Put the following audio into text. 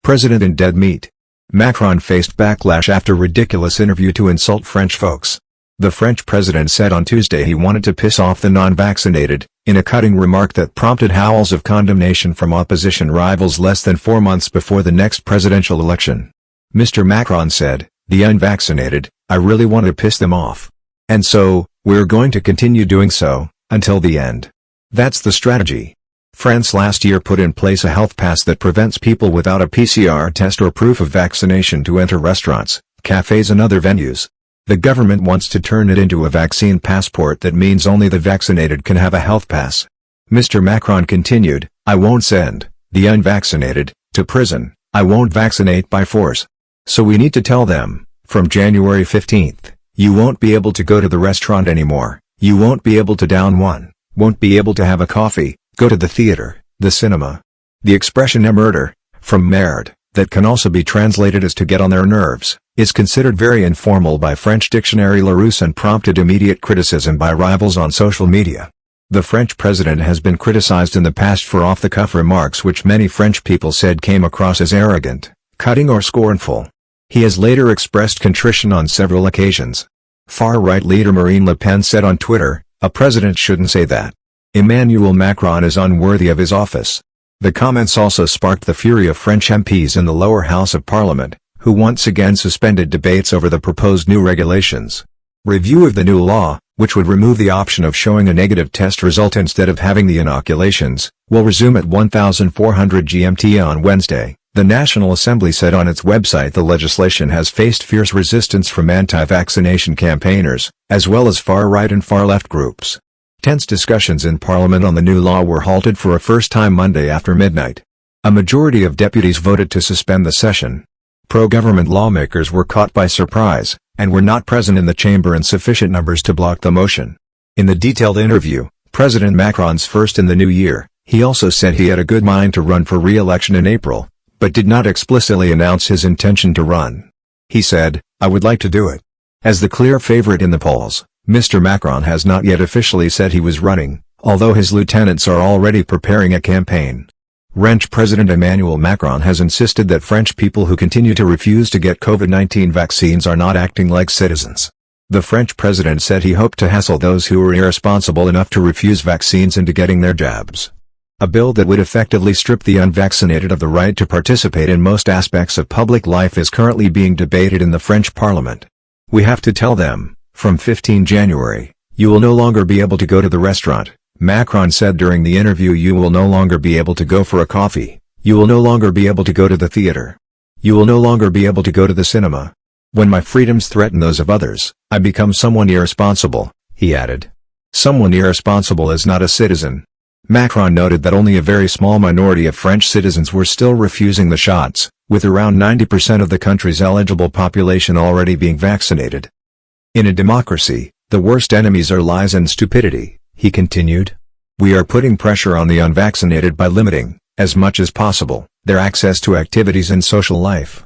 President in dead meat. Macron faced backlash after ridiculous interview to insult French folks. The French president said on Tuesday he wanted to piss off the non-vaccinated, in a cutting remark that prompted howls of condemnation from opposition rivals less than 4 months before the next presidential election. Mr. Macron said, "The unvaccinated, I really want to piss them off. And so, we're going to continue doing so, until the end. That's the strategy." France last year put in place a health pass that prevents people without a PCR test or proof of vaccination to enter restaurants, cafes and other venues. The government wants to turn it into a vaccine passport that means only the vaccinated can have a health pass. Mr. Macron continued, "I won't send the unvaccinated to prison, I won't vaccinate by force. So we need to tell them, from January 15th, you won't be able to go to the restaurant anymore, you won't be able to down one, won't be able to have a coffee, go to the theater, the cinema." The expression murder, from merde, that can also be translated as to get on their nerves, is considered very informal by French dictionary Larousse and prompted immediate criticism by rivals on social media. The French president has been criticized in the past for off-the-cuff remarks which many French people said came across as arrogant, cutting or scornful. He has later expressed contrition on several occasions. Far-right leader Marine Le Pen said on Twitter, "A president shouldn't say that. Emmanuel Macron is unworthy of his office." The comments also sparked the fury of French MPs in the lower house of parliament, who once again suspended debates over the proposed new regulations. Review of the new law, which would remove the option of showing a negative test result instead of having the inoculations, will resume at 1400 GMT on Wednesday, the National Assembly said on its website. The legislation has faced fierce resistance from anti-vaccination campaigners, as well as far-right and far-left groups. Tense discussions in Parliament on the new law were halted for a first time Monday after midnight. A majority of deputies voted to suspend the session. Pro-government lawmakers were caught by surprise, and were not present in the chamber in sufficient numbers to block the motion. In the detailed interview, President Macron's first in the new year, he also said he had a good mind to run for re-election in April, but did not explicitly announce his intention to run. He said, "I would like to do it." As the clear favorite in the polls, Mr. Macron has not yet officially said he was running, although his lieutenants are already preparing a campaign. French President Emmanuel Macron has insisted that French people who continue to refuse to get COVID-19 vaccines are not acting like citizens. The French president said he hoped to hassle those who were irresponsible enough to refuse vaccines into getting their jabs. A bill that would effectively strip the unvaccinated of the right to participate in most aspects of public life is currently being debated in the French parliament. "We have to tell them, from 15 January, you will no longer be able to go to the restaurant," Macron said during the interview. "You will no longer be able to go for a coffee, you will no longer be able to go to the theater. You will no longer be able to go to the cinema. When my freedoms threaten those of others, I become someone irresponsible," he added. Someone irresponsible is not a citizen. Macron noted that only a very small minority of French citizens were still refusing the shots, with around 90% of the country's eligible population already being vaccinated. "In a democracy, the worst enemies are lies and stupidity," he continued. "We are putting pressure on the unvaccinated by limiting, as much as possible, their access to activities and social life."